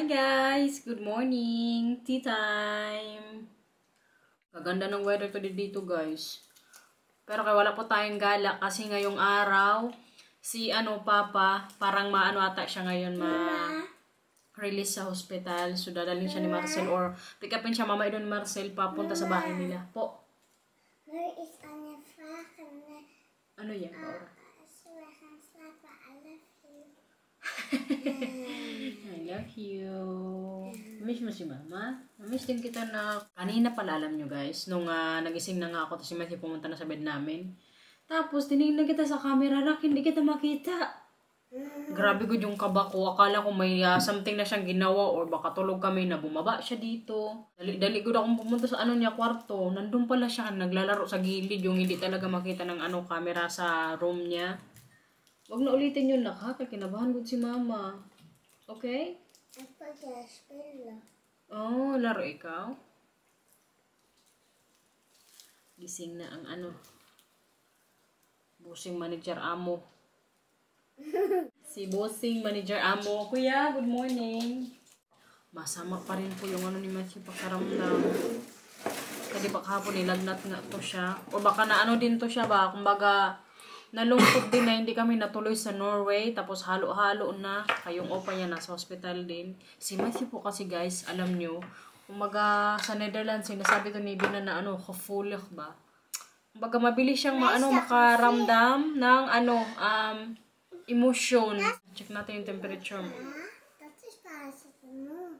guys! Good morning! Tea time! Kaganda ng weather ko dito guys. Pero kaya wala po tayong gala kasi ngayong araw si Papa, parang maano ata siya ngayon release sa hospital. So dadalhin siya ni Marcel or pick upin siya mama doon ni Marcel papunta sa bahay nila. Po. Er is een vraag Ano yan, Laura? we gaan slapen. I love you. Miss mo si Mama? Miss din kita na kanina pala, alam nyo guys, nung nagising na nga ako, tapos si Matthew pumunta na sa bed namin. Tapos tinignan kita sa camera, hindi kita makita. Grabe ko yung kaba ko. Akala ko may something na siyang ginawa or baka tulog kami na bumaba siya dito. Dali ko na akong pumunta sa niya kwarto. Nandun pala siya, naglalaro sa gilid, yung hindi talaga makita ng camera sa room niya. Huwag na ulitin yun, kinabahan ko si Mama. Okay? Oh, laro ikaw? Gising na ang bossing manager amo. Si bossing manager amo. Kuya, good morning. Masama pa rin po yung ni Matthew pagkaramdam. Kasi baka hapon nilagnat nga to siya. O baka na din to siya ba? Kumbaga, nalungkot din na hindi kami natuloy sa Norway. Tapos halo-halo na. Kayong opa niya nasa hospital din. Si Matthew po kasi guys, alam nyo, kumbaga sa Netherlands, sinasabi to ni Bina na gevoelig ba? Kumbaga mabilis siyang makaramdam ng emotion. Check natin yung temperature mo. Dat is waar ze het doen.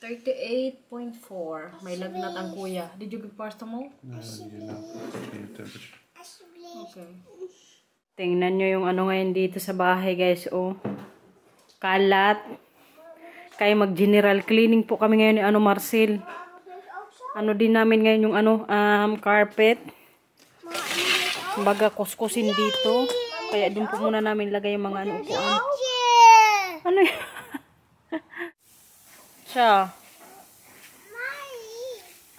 38.4. May lagnat ang kuya. Did you give paracetamol? No, you're not checking your temperature. Alsjeblieft. Okay. Tingnan nyo yung ngayon dito sa bahay guys. Oh. Kalat. Kaya mag-general cleaning po kami ngayon ni Marcel. Din namin ngayon yung carpet. Kumbaga kuskusin dito. Kaya dun po muna namin lagay yung mga upuan. Ano yun? Siya.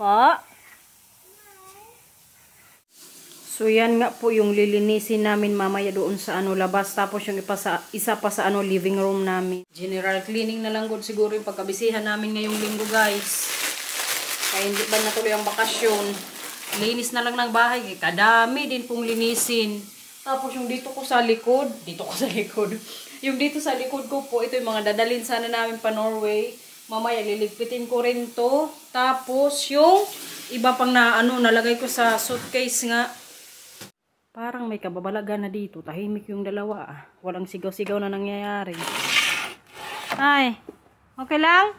Pa? So yan nga po yung lilinisin namin mamaya doon sa labas. Tapos yung isa pa sa living room namin. General cleaning na lang good siguro yung pagkabisihan namin ngayong linggo guys. Kaya hindi ba natuloy ang bakasyon. Linis na lang ng bahay. Kadami din pong linisin. Tapos yung dito ko sa likod. Yung dito sa likod ko po, ito yung mga dadalhin sana namin pa Norway. Mamaya liligpitin ko rin to. Tapos yung iba pang nalagay ko sa suitcase nga. Parang may kababalaga na dito. Tahimik yung dalawa. Walang sigaw-sigaw na nangyayari. Ay, okay lang?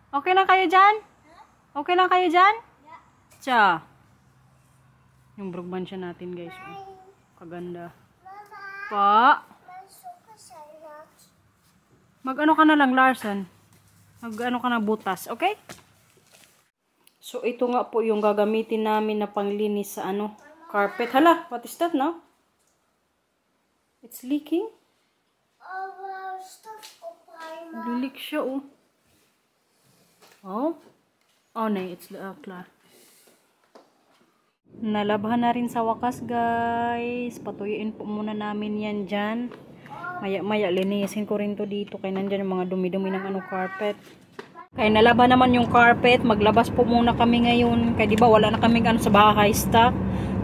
Okay lang kayo dyan? Okay lang kayo dyan? Tsa. Yung brugmansya natin guys. Kaganda. Pa? Mag-ano ka na lang, Larson? Mag-ano ka na butas, okay? So, ito nga po yung gagamitin namin na panglinis sa carpet. Hala, what is that now? It's leaking? Lilik siya, oh. Oh? Oh, no, it's klar. Nalabhan na rin sa wakas, guys. Patuyuin po muna namin yan dyan. Maya linisin ko rin to dito. Kaya nandyan yung mga dumi-dumi ng carpet. Kaya nalaba naman yung carpet. Maglabas po muna kami ngayon. Kaya diba wala na kami sa bahay stock.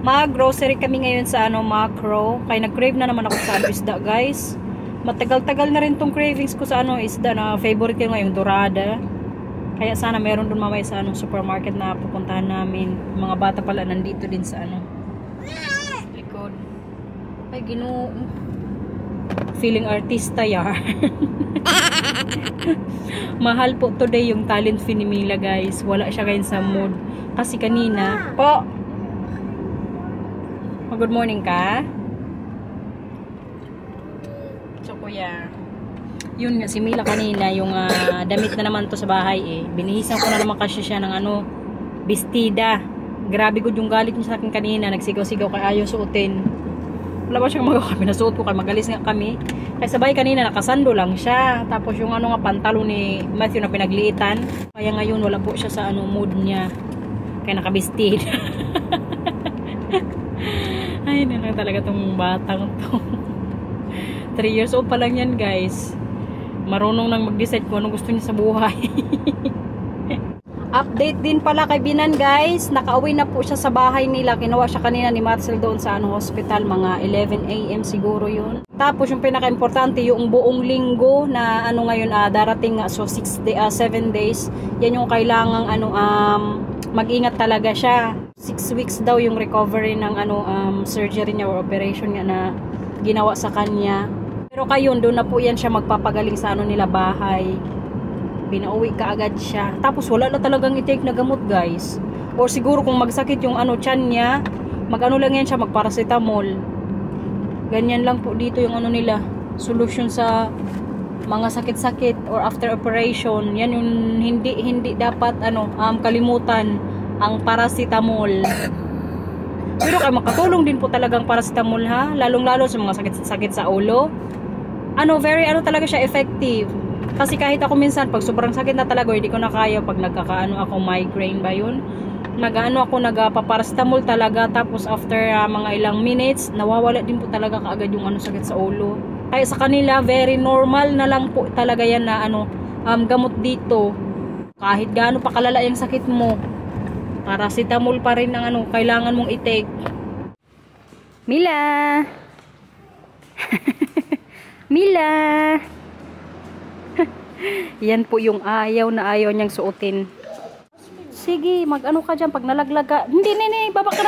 Mag-grocery kami ngayon sa Macro. Kaya nag-crave na naman ako sa isda guys. Matagal-tagal na rin tong cravings ko sa isda na favorite ko ngayon, dorada. Kaya sana meron dun mamaya sa supermarket na pupuntahan namin. Mga bata pala nandito din sa likod. Ay ginoo. Feeling artista yar. Mahal po today yung talent fee ni Mila guys. Wala siya ngayon sa mood. Kasi kanina po. Good morning ka. So kuya, yun nga si Mila kanina yung damit na naman to sa bahay binihisan ko na naman kasi siya ng bestida. Grabe good yung galit niya sa akin kanina. Nagsigaw-sigaw kaya ayaw suotin. Wala ba siyang magawa kami, nasuot ko kaya magalis nga kami. Kaya sabay kanina nakasando lang siya. Tapos yung pantalo ni Matthew na pinagliitan. Kaya ngayon wala po siya sa mood niya. Kaya nakabistid. Ay Ay, na lang talaga tong batang to. 3 years old pa lang yan, guys. Marunong nang mag-decide kung ano gusto niya sa buhay. Update din pala kay Binan, guys. Nakauwi na po siya sa bahay nila. Kinuha siya kanina ni Marcel doon sa hospital. Mga 11 AM siguro yun. Tapos yung pinaka-importante, yung buong linggo na ngayon darating nga. So 7 days. Yan yung kailangang mag-ingat talaga siya. 6 weeks daw yung recovery ng surgery niya or operation niya na ginawa sa kanya. Pero kayon, doon na po yan siya magpapagaling sa nila bahay. Binauwi ka agad siya. Tapos wala na talagang i-take na gamot, guys. Or siguro kung magsakit yung tiyan niya, lang yan siya, magparacetamol. Ganyan lang po dito yung nila, solution sa mga sakit-sakit or after operation. Yan yung hindi dapat kalimutan, ang paracetamol. Pero kay makatulong din po talagang paracetamol, ha, lalong-lalo sa mga sakit-sakit sa ulo. Very talaga siya effective. Kasi kahit ako minsan, pag sobrang sakit na talaga, hindi ko na kaya pag ako, migraine ba yun? Nagpa-paracetamol talaga, tapos after mga ilang minutes, nawawala din po talaga kaagad yung sakit sa ulo. Kaya sa kanila, very normal na lang po talaga yan na gamot dito. Kahit gaano pa kalala yung sakit mo, paracetamol pa rin ang kailangan mong i-take. Mila! Mila! Yan po yung ayaw niyang suotin. Sige, ka dyan pag nalaglag ka. Hindi, baba ka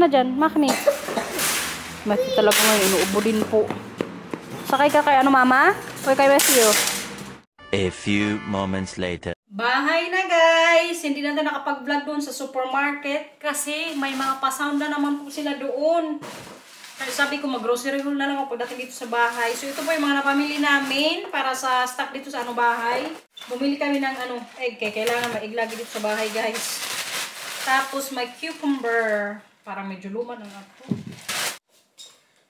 na dyan. Makni. Mati talaga ngayon, inuubo din po. Sakay ka kay mama? O kay Matthew? A few moments later. Bahay na, guys. Hindi na nakapag-vlog doon sa supermarket kasi may mga pasound na naman po sila doon. Sabi ko, mag-grocery haul na lang ako pagdating dito sa bahay. So, ito po yung mga napamili namin para sa stock dito sa bahay. Bumili kami ng egg. Kailangan maig lagi dito sa bahay, guys. Tapos, may cucumber. Parang medyo luma na nga po.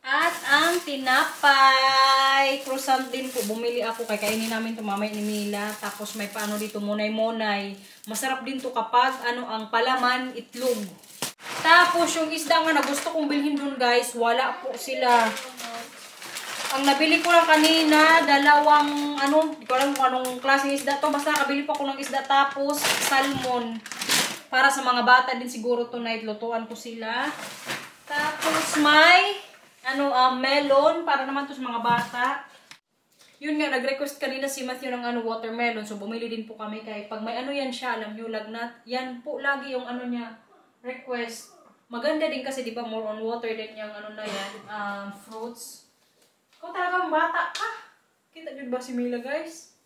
At ang tinapay. Croissant din po. Bumili ako. Kainin namin ito mamaya ni Mila. Tapos, may paano dito, monay-monay. Masarap din to kapag ang palaman, itlog. Tapos, yung isda nga na gusto kong bilhin dun, guys, wala po sila. Ang nabili ko lang kanina, dalawang, di ko alam kung anong klaseng isda to. Basta nakabili pa ko ng isda, tapos salmon. Para sa mga bata din siguro tonight, lutuan ko sila. Tapos, may, melon, para naman to sa mga bata. Yun nga, nag-request kanina si Matthew ng watermelon. So, bumili din po kami kay pag may yan siya, alam nyo, lagnat. Yan po lagi yung niya, request. Maganda din kasi, di ba, more on water din yung na yan, fruits. Kung talagang bata ka. Kita nyo ba si Mila, guys?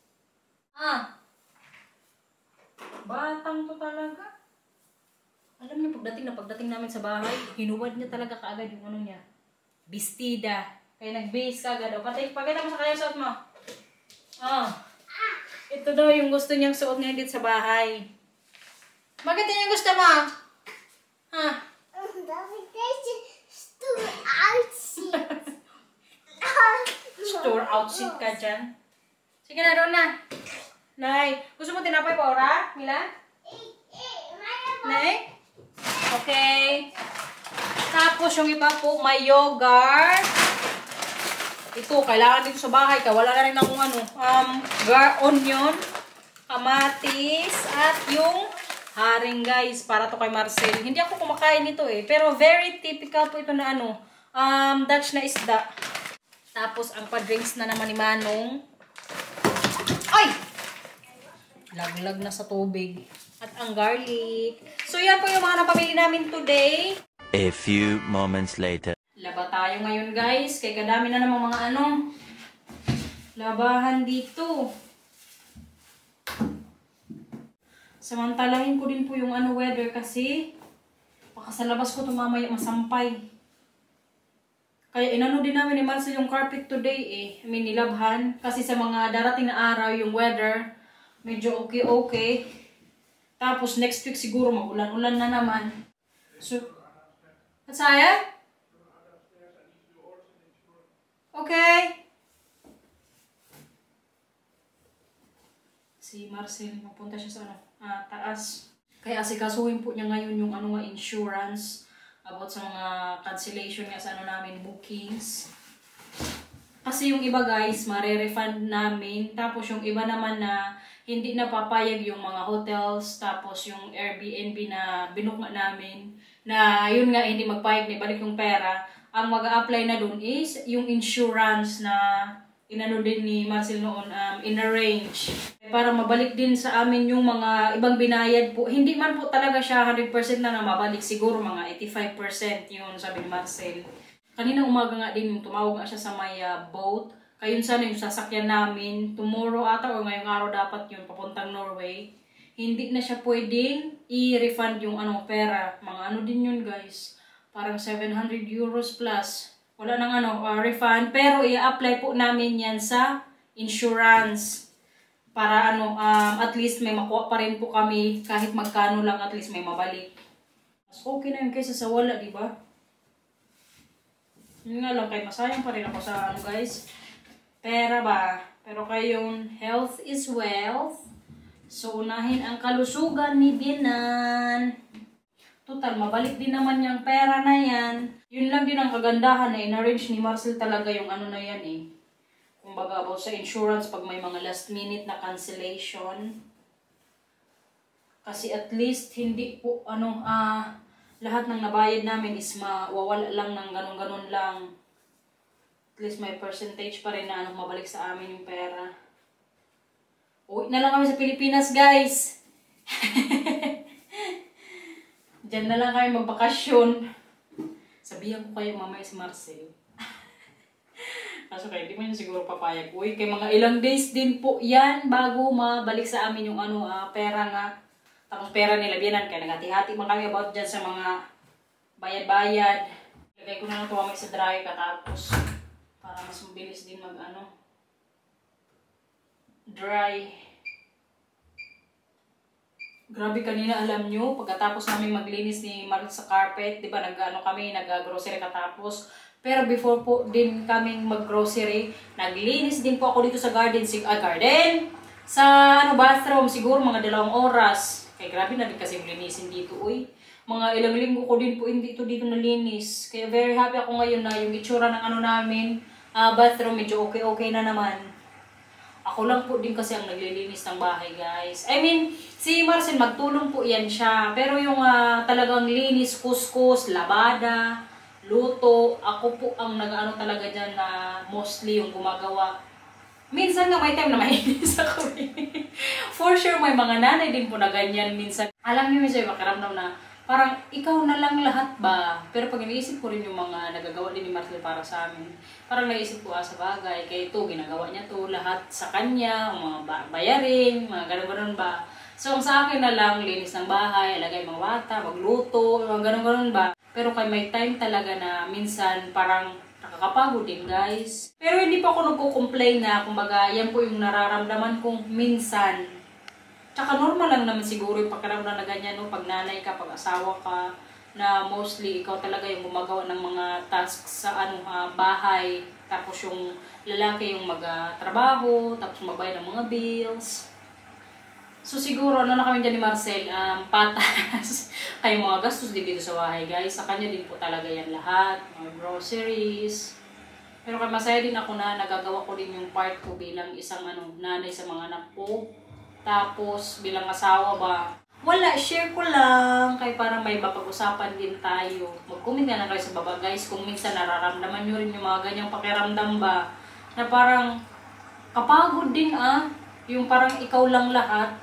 Batang to talaga. Alam niyo, pagdating namin sa bahay, hinuwad niya talaga kaagad yung niya. Bistida. Kaya nag-base ka agad. Pagkita mo sa kanya suot mo. Ito daw yung gusto niyang suot ngayon dito sa bahay. Bakit yung gusto mo? Store outfit ka dyan. Sige na, doon na. Nay, gusto mo tinapay pa, Ora? Mila? Nay? Okay. Tapos yung iba po, may yogurt. Ito, kailangan dito sa bahay ka. Wala na rin akong onion, kamatis, at yung haring, guys, para to kay Marcel. Hindi ako kumakain nito pero very typical po ito na Dutch na isda. Tapos ang pa-drinks na naman ni Manong. Ay! Laglag na sa tubig. At ang garlic. So yan po yung mga napamili namin today. A few moments later. Laba tayo ngayon, guys. Kaya kadami na namang mga labahan dito. Samantalahin ko din po yung weather kasi baka sa labas ko mamaya masampay. Kaya din namin ni Marcel yung carpet today nilabhan. Kasi sa mga darating na araw yung weather medyo okay. Tapos next week siguro magulan-ulan na naman. So, saya? Okay. Si Marcel, mapunta siya sa taas. Kaya asikasuhin po niya ngayon yung insurance. about sa mga cancellation nga sa ano namin, bookings. Kasi yung iba guys, mare-refund namin. Tapos yung iba naman na hindi napapayag yung mga hotels. Tapos yung Airbnb na binook namin. Na yun nga, hindi magpayag na ibalik yung pera. Ang mag-a-apply na dun is yung insurance na inano din ni Marcel noon, in-arrange. Para mabalik din sa amin yung mga ibang binayad po. Hindi man po talaga siya 100% na mabalik. Siguro mga 85% yun, sabi ni Marcel. Kanina umaga nga din yung tumawag nga siya sa may boat. Kayun sana yung sasakyan namin. Tomorrow ata o ngayong araw dapat yun papuntang Norway. Hindi na siya pwedeng i-refund yung pera. Mga ano din yun guys. Parang 700 euros plus. Wala nang refund. Pero i-apply po namin yan sa insurance. Para at least may makuha pa rin po kami. Kahit magkano lang at least may mabalik. Mas okay na yun kaysa sa wala, di ba? Yun nga lang, kay masayang pa rin ako sa guys. Pera ba? Pero kayong health is wealth. So, unahin ang kalusugan ni Binan. Total, mabalik din naman yung pera na yan. Yun lang din ang kagandahan na in-arrange ni Marcel talaga yung na yan eh. Kumbaga about sa insurance pag may mga last minute na cancellation. Kasi at least hindi po lahat ng nabayad namin is mawawala lang ng ganun-ganun lang. At least may percentage pa rin na mabalik sa amin yung pera. Uwi na lang kami sa Pilipinas, guys. Diyan na lang kayo magbakasyon. Sabihan ko kayo mamaya si Marcel. Kaso kayo, di mo yun siguro papayag. Uy, kay mga ilang days din po yan bago mabalik sa amin yung pera nga. Tapos pera nila biyanan, kaya nagati-hati man kami about dyan sa mga bayad-bayad. Lagay ko na lang tumamay sa dry katapos para mas mabilis din dry. Grabe kanina, alam nyo, pagkatapos namin maglinis ni Mark sa carpet, di ba nag-grocery katapos. Pero before po din kaming mag-grocery, naglinis din po ako dito sa garden. Sa bathroom, siguro mga 2 oras. Kaya grabe na din kasi linisin dito, uy. Mga ilang linggo ko din po dito nalinis. Kaya very happy ako ngayon na yung itsura ng namin, bathroom, medyo okay na naman. Ako lang po din kasi ang naglilinis ng bahay, guys. I mean, si Marcel magtulong po yan siya. Pero yung talagang linis, kuskus, labada, luto, ako po ang talaga dyan na mostly yung gumagawa. Minsan nga may time na mainis ako. For sure, may mga nanay din po na ganyan minsan. Alam niyo minsan yung makiramdam na parang ikaw na lang lahat ba? Pero pag iniisip ko rin yung mga nagagawa din ni Marcel para sa amin, parang naisip ko sa bagay, kaya ito, ginagawa niya to lahat sa kanya, mga bayarin, mga gano'n-gano'n ba? So, ang sa akin na lang, linis ng bahay, alagay mga bata, magluto, mga gano'n-gano'n ba? Pero kay may time talaga na minsan parang nakakapagod din, guys. Pero hindi pa ako nagko-complain na, kumbaga, yan po yung nararamdaman kong minsan. Tsaka normal lang naman siguro yung pakiramdam na ganyan, no? Pag nanay ka, pag asawa ka, na mostly ikaw talaga yung gumagawa ng mga tasks sa bahay. Tapos yung lalaki yung magtrabaho, tapos magbayad ng mga bills. So siguro, na kami dyan ni Marcel, patas. Kaya mga gastos din dito sa bahay, guys. Sa kanya din po talaga yan lahat. Mga groceries. Pero kaya masaya din ako na nagagawa ko din yung part ko bilang isang nanay sa mga anak ko. Tapos, bilang asawa ba, wala, share ko lang. Kaya parang may mapag-usapan din tayo. Mag-comment na kayo sa baba, guys, kung minsan nararamdaman nyo rin yung mga ganyang pakiramdam ba. Na parang, kapagod din yung parang ikaw lang lahat.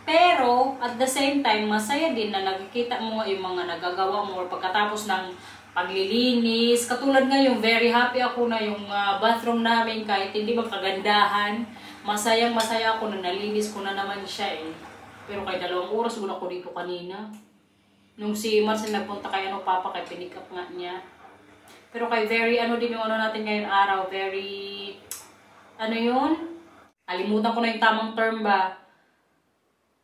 Pero, at the same time, masaya din na nakikita mo yung mga nagagawa mo or pagkatapos ng paglilinis. Katulad nga yung very happy ako na yung bathroom namin kahit hindi ba kagandahan. Masayang-masaya ako na nalinis ko na naman siya eh. Pero kay 2 oras wala ko dito kanina. Nung si Marcel nagpunta kay Papa, kay pinick up nga niya. Pero kay very din yung natin ngayon araw. Very, yun? Alimutan ko na yung tamang term ba.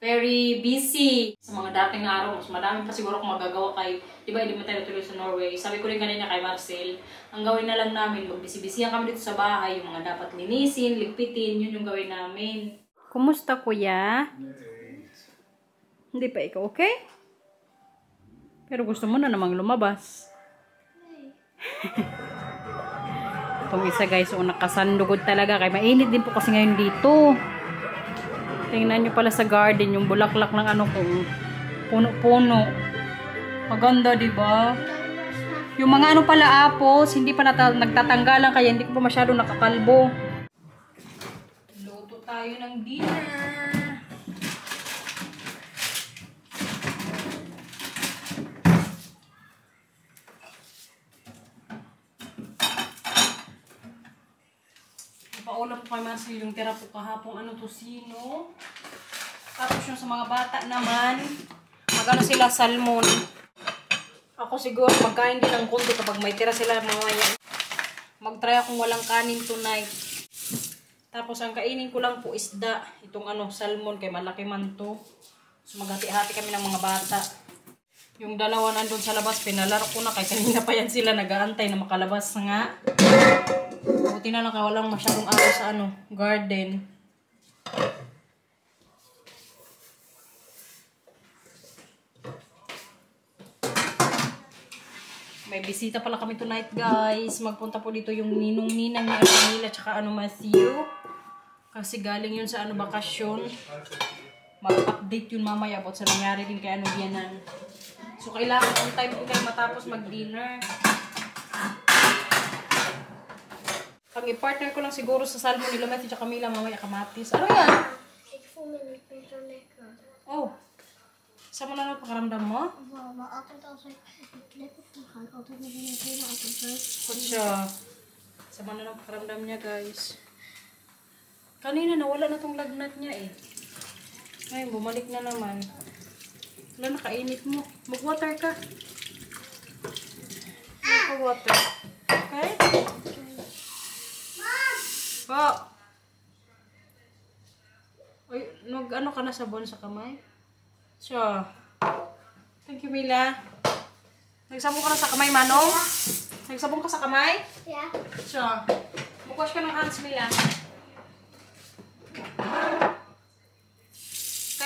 Very busy. Sa mga dating araw, mas madami pa siguro kung magagawa kay, di ba, hindi mo tayo natuloy sa Norway. Sabi ko rin kanina kay Marcel, ang gawin na lang namin, magbisi-bisihan kami dito sa bahay, yung mga dapat linisin, ligpitin, yun yung gawin namin. Kumusta, kuya? Hindi pa ikaw, okay? Pero gusto mo na namang lumabas. Itong isa guys, nakasandugod talaga. Kaya mainit din po kasi ngayon dito. Tingnan nyo pala sa garden, yung bulaklak ng ano kung puno-puno. Maganda, diba? Yung mga ano pala apples, hindi pa nagtatanggalan kaya hindi ko pa masyado nakakalbo. Luto tayo ng dinner. Paulam po kayo mga yung tira po kahapong tosino. Tapos yung sa mga bata naman, magano sila salmon. Ako siguro magkain din ng konti kapag may tira sila mamaya. Mag-try akong walang kanin tonight. Tapos ang kainin ko lang po isda. Itong salmon kay malaki man to. So maghati-hati kami ng mga bata. Yung dalawa nandun sa labas, pinalaro ko na kay kanina pa yan sila nag-aantay na makalabas nga. Buti na lang kaya walang masyadong araw sa garden. May bisita pala kami tonight guys. Magpunta po dito yung ninong-ninang ni Arnila tsaka Matthew. Kasi galing yun sa bakasyon. Mag-update yun mamaya about sa nangyari din kay Bianan. So kailangan on time po kayo matapos mag-dinner. Pag i-partner ko lang siguro sa salmon nila Matthew tsaka Camila mamaya kamatis. Ano yan? Oh. Saan mo na pakaramdam mo? Kutsa. Sama na ng pakaramdam niya guys. Kanina nawala na tong lagnat niya eh. Ngayon bumalik na naman. Wala nakainit mo. Mag-water ka. Mag-water. Okay? Po. Ay, nag-ano ka na sabon sa kamay? So, thank you, Mila. Nagsabong ka na sa kamay, Manong? Nagsabong ka sa kamay? Yeah. So, mag-wash ka ng hands, Mila.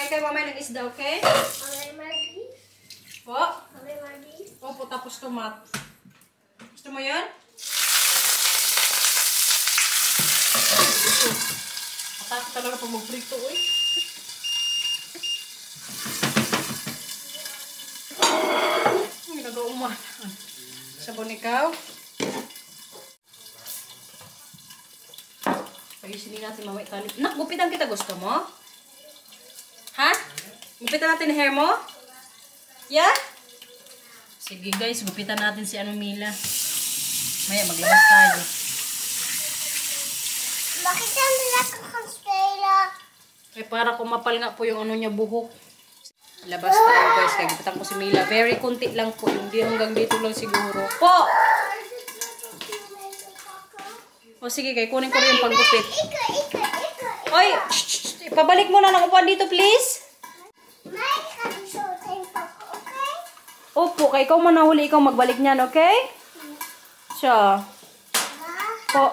Kaya mamaya ng isda, okay? Okay, Margie? Po? Okay, Margie? Opo, tapos tomat. Gusto mo yan? Matakot talaga pag mag-prito, eh. Nag-uumatan. Sabon ikaw. Ayusin natin mamaya talit. Nak, gupitan kita gusto mo? Ha? Gupitan natin hair mo? Yeah? Sige guys, gupitan natin si Mila. Maya, maglabas tayo. Bakit ang nila kakaspela? Eh, para kumapal nga po yung niya buhok. Labas tayo guys, kaya gupitan ko si Mila. Very konti lang po, hindi hanggang dito lang siguro. Po! O sige, kaya kunin ko rin yung panggupit. Oy! Ipabalik mo na ng upuan dito, please. May kasusutin pa ko, okay? Opo, kaya ikaw mo nahuli, ikaw magbalik niyan, okay? Siya. Po.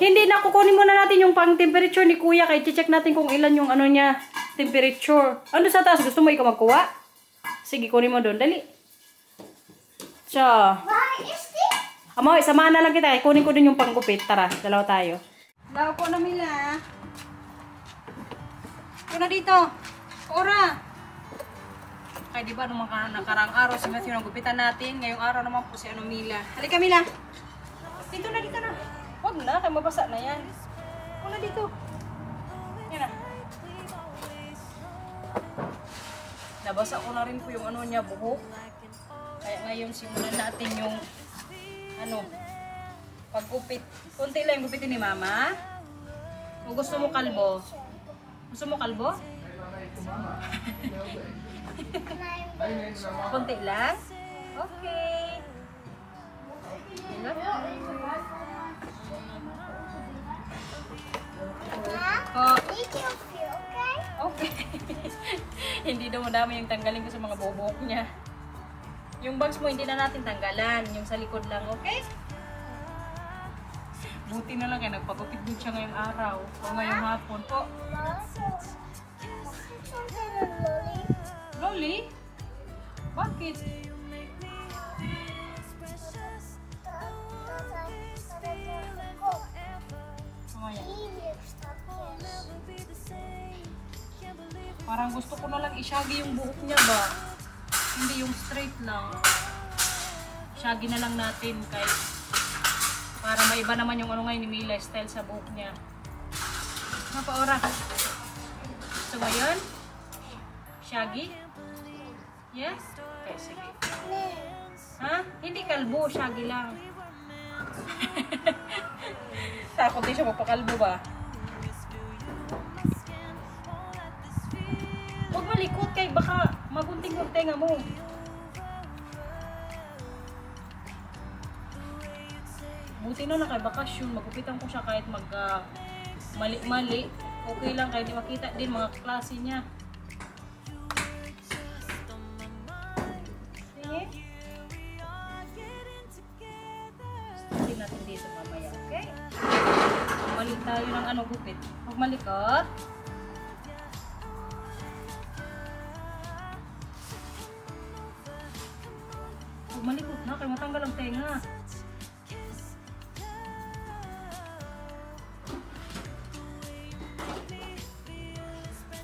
Hindi na, kukunin muna natin yung pang-temperature ni Kuya. Kaya check natin kung ilan yung niya, temperature. Ano sa taas? Gusto mo ikaw magkuha? Sige, kunin mo doon. Dali. Siya. Why is this? Amoy, samahan na lang kita. Kaya kunin ko din yung panggupit. Tara, dalawa tayo. Dalawa po na Mila. Una dito. Ora. Kaya diba nung nakarang araw si Matthew nagupitan natin. Ngayong araw naman po si Mila. Halika Mila. Dito na, dito na. Huwag na, kaya mabasa na yan. Una dito. Yan na. Nabasa ko na rin po yung niya, buhok. Kaya ngayon simulan natin yung paggupit. Kunti lang yung gupitin ni Mama. O gusto mo kalbo? Gusto mo kalbo? Kunti lang? Okay. Oh. Did you feel okay? Okay. Hindi daw madami yung tanggalin ko sa mga bobok niya. Yung bags mo hindi na natin tanggalan. Yung sa likod lang, okay? Buti na lang kaya nagpagupit din siya ngayong araw. O ngayong hapon po. Loli? Bakit? Mamaya. Parang gusto ko na lang i-shaggy yung buhok niya ba? Hindi yung straight lang. Shaggy na lang natin kahit para maiba naman yung ano ngayon ni Mila style sa buhok niya. Ano pa ora? So ngayon? Shaggy? Yes? Okay, sige. Ha? Hindi kalbo, shaggy lang. Takot din siya magpakalbo ba? Huwag malikot kay baka magunting yung tenga mo. Buti na lang kay bakasyon, magupitan ko siya kahit mag mali-mali. Okay lang kahit di makita din mga klase niya. Sige. Stay natin dito mamaya, okay? Mali tayo ng ano gupit. Huwag malikot. Huwag malikot na, kaya matanggal ang tenga.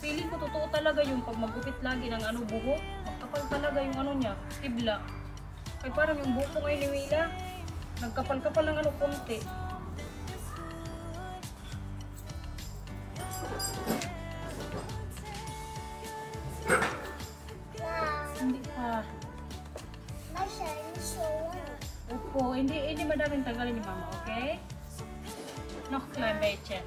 Feeling ko totoo talaga yung pag maggupit lagi ng ano buhok, magkapal talaga yung ano niya, tibla. Kaya parang yung buhok ko ngayon ni Mila, nagkapal-kapal ng ano konti. Hindi pa. Opo, hindi madaming tanggalin ni Mama, okay? Nokla, beche.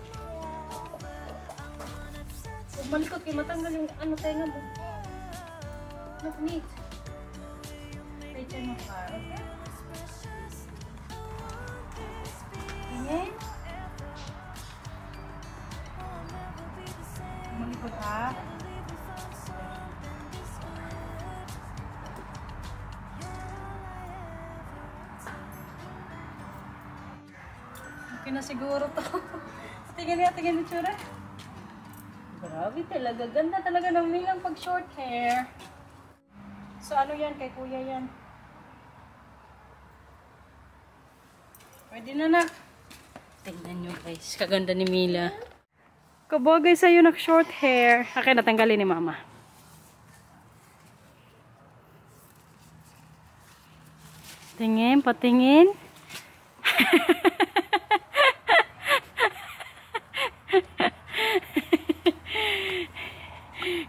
Huwag malikot kayo, matanggal yung ano tenga mo. Look neat. Beche mo ka, okay? Tingin. Malikot ha. Okay na siguro to. Tingnan niya, tingnan niya tsura. Grabe talaga. Ganda talaga ng Milang pag short hair. So ano yan? Kay kuya yan. Pwede na na. Tingnan nyo guys. Kaganda ni Mila. Kabagay sa'yo nag short hair. Akin natanggalin ni Mama. Tingin, patingin.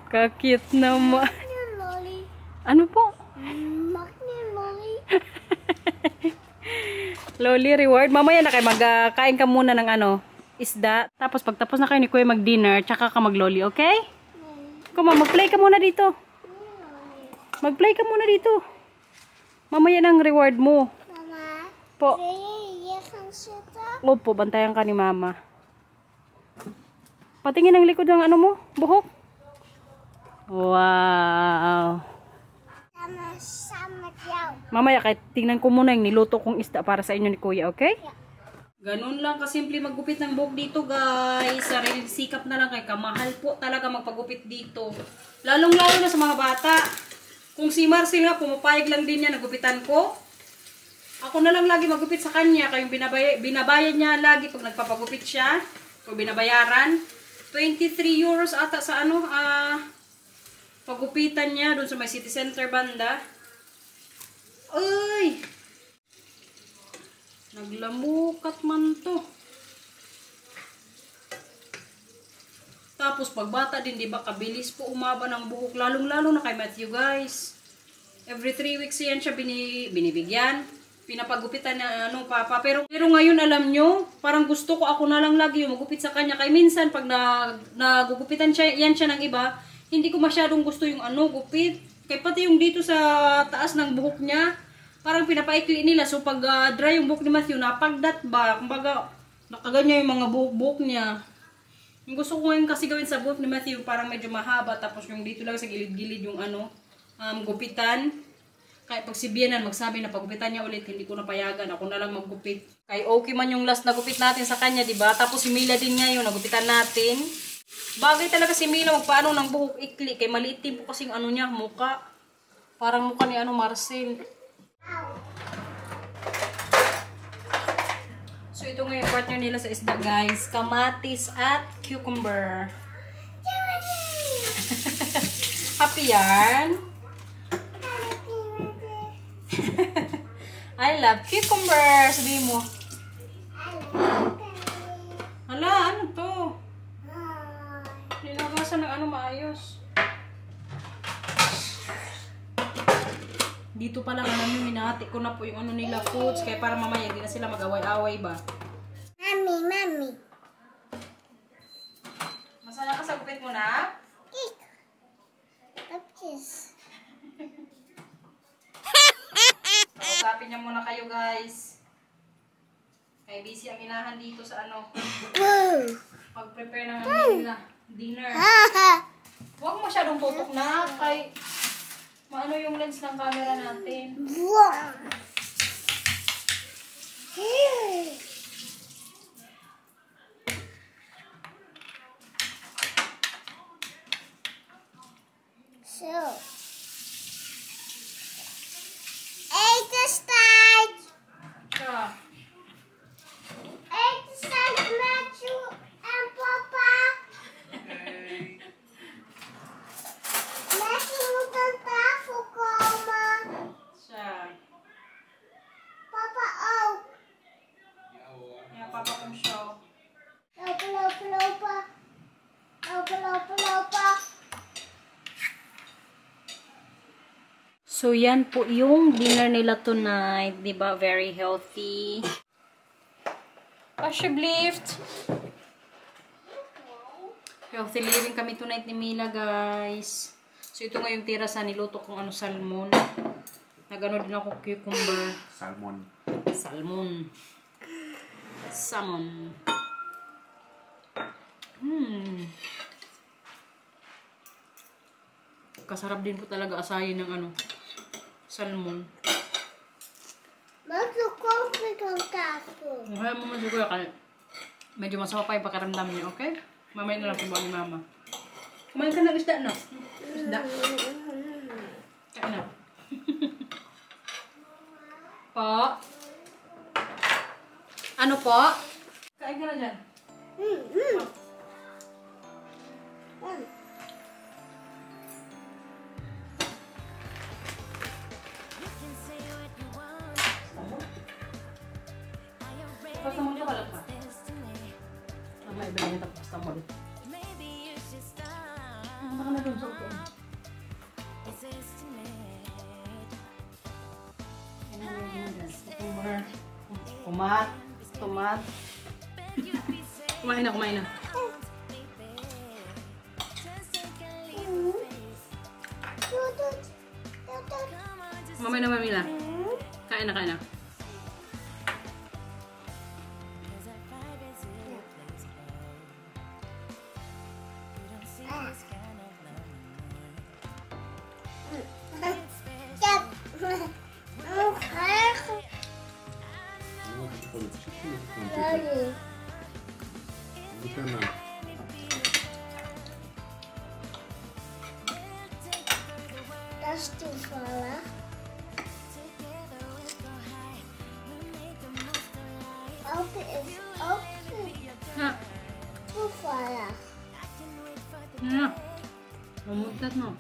Kakit naman. Ano po? Loli reward. Mamaya na kayo magkain ka muna ng ano, isda. Tapos pagtapos na kayo ni Kuya mag-dinner, tsaka ka mag-loli, okay? Kuma, mag-play ka muna dito. Mag-play ka muna dito. Mamaya ng reward mo. Mama, Po. iiyakan siya ta? Opo, bantayan ka ni Mama. Patingin ang likod ng ano mo, buhok. Wow. Sama yaw. Mamaya kahit tingnan ko muna yung niluto kong isda para sa inyo ni Kuya, okay? Ganun lang kasimple maggupit ng buhok dito guys. Sariling sikap na lang kay kamahal po talaga magpagupit dito. Lalong-lalo na sa mga bata. Kung si Marcel nga, pumapayag lang din niya, nagupitan ko. Ako na lang lagi magupit sa kanya. Kayong binabayad niya lagi pag nagpapagupit siya. Pag binabayaran. 23 euros ata sa ano, pagupitan niya doon sa may city center banda. Ay! Naglamukat man to. Tapos pagbata din, di ba, kabilis po umaba ng buhok. Lalong-lalo na kay Matthew, guys. Every 3 weeks yan siya binibigyan. Pinapagupitan na ano, papa. Pero ngayon, alam nyo, parang gusto ko ako na lang lagi yung magupit sa kanya. Kaya minsan, pag nagugupitan yan siya ng iba, hindi ko masyadong gusto yung ano, gupit. Kaya pati yung dito sa taas ng buhok niya, parang pinapaikli nila. So pag dry yung buhok ni Matthew, napagdat ba? Kumbaga, nakaganya yung mga buhok niya. Yung gusto ko ngayon kasi gawin sa buhok ni Matthew, parang medyo mahaba. Tapos yung dito lang sa gilid-gilid yung ano, gupitan. Kaya pag si Bianan magsabi na pagupitan niya ulit, hindi ko napayagan. Ako na lang maggupit. Kaya okay man yung last na gupit natin sa kanya, diba? Tapos si Mila din ngayon, nagupitan natin. Bagay talaga si Mila magpaano ng buhok ikli. Kaya maliit din po kasing ano niya, muka. Parang mukha ni Marcel. So, ito nga yung partner nila sa isda, guys. Kamatis at cucumber. Happy yan? I love cucumber. Sabihin mo. Hala, ano to? Nilagasan ng maayos. Dito pa lang namin minahati ko na po yung nila foods. Kaya para mamaya hindi na sila mag-away-away ba. Mami. Masaya ka sa gupit mo na? Cake. Cupcakes. Kausapin niya muna kayo, guys. Kaya busy ang inahan dito sa pag-prepare ng nila dinner. Huwag masyadong tutok na kay maano yung lens ng camera natin. So, egg to start. Yeah. Egg to start, Matthew and Papa. Matthew maganda for Mama. Siya. Papa, oh. Yeah, papa kong show. Lopa. So, yan po yung dinner nila tonight. Diba? Very healthy. Pashiblift. Healthy living kami tonight ni Mila, guys. So, ito nga yung tira sa niluto kong salmon. Nagano din ako cucumber. Salmon. Salmon. Kasarap din po talaga asayin ng salmon. Matthew, coffee kang kaso. Kaya mo siguro kasi medyo masama pa yung pakiramdam niyo, okay? Mamaya na lang po ni Mama. Kumain ka ng isda, no? Isda. Kain na. Po? Ano po? Kain ka na dyan. Pasta mo ka lang pa. May iba yung pasta mo. Baka na dun sa upo. Tomat. Kumain na. Mamay na, Mamila. Kain na. That's too far. Open is open. Ha? Too far. Na. Mamutat no.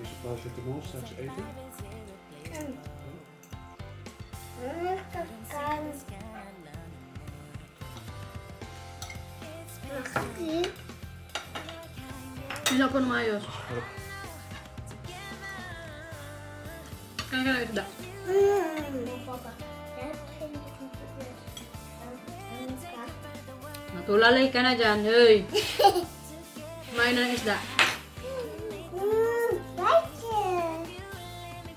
Eerst pauze met de mol, straks eten. Bila ko na maayos. Kain ka na isda. Natulalay ka na dyan, hey. Kumain na ng isda.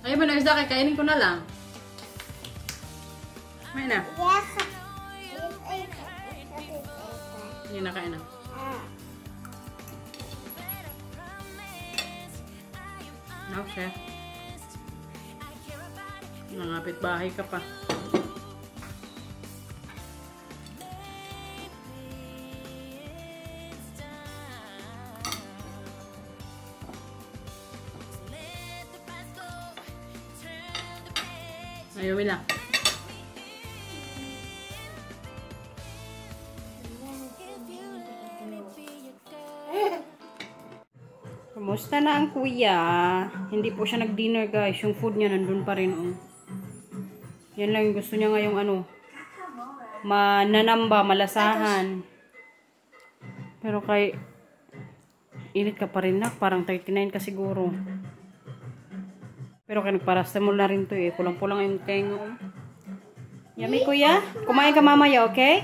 Ayaw mo ng isda, kainin ko na lang. Kumain na. Hindi na, kain na. Okay. Nangapit bahay ka pa. Ayaw lang. Kumusta na ang kuya? Hindi po siya nag-dinner guys. Yung food niya nandun pa rin. Oh. Yan lang yung gusto niya ngayong ano. Mananamba, malasahan. Pero kay init ka pa rin na. Parang 39 ka siguro. Pero kaya nagparastamol na rin to eh. Pulang-pulang yung tengo. Yummy kuya? Kumain ka mamaya, okay?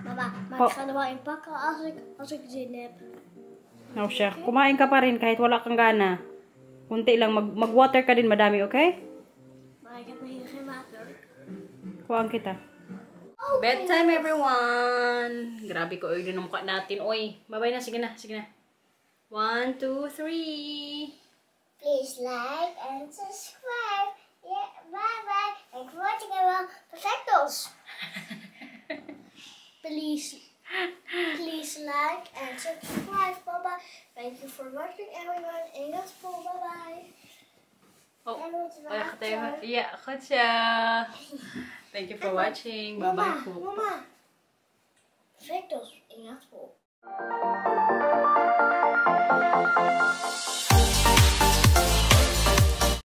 Mama, maar ik ga er wel in pakken als ik zin heb. Oh, siya. Kumain ka pa rin kahit wala kang gana. Kunti lang. Mag-water ka din madami, okay? Maar ik heb hier geen water. Kuhaan kita. Bedtime, everyone! Grabe ko, oy, din ang mukha natin. Oy, bye-bye na. Sige na, sige na. 1, 2, 3. Please like and subscribe. Yeah, bye-bye. Thanks for watching everyone. Perfectos. Please like and subscribe. Bye-bye. Thank you for watching everyone. Ingat po. Bye-bye. Oh, En moet water. Ja, goed zo. Thank you for watching. Bye-bye po. Mama. Perfectos. Ingat po.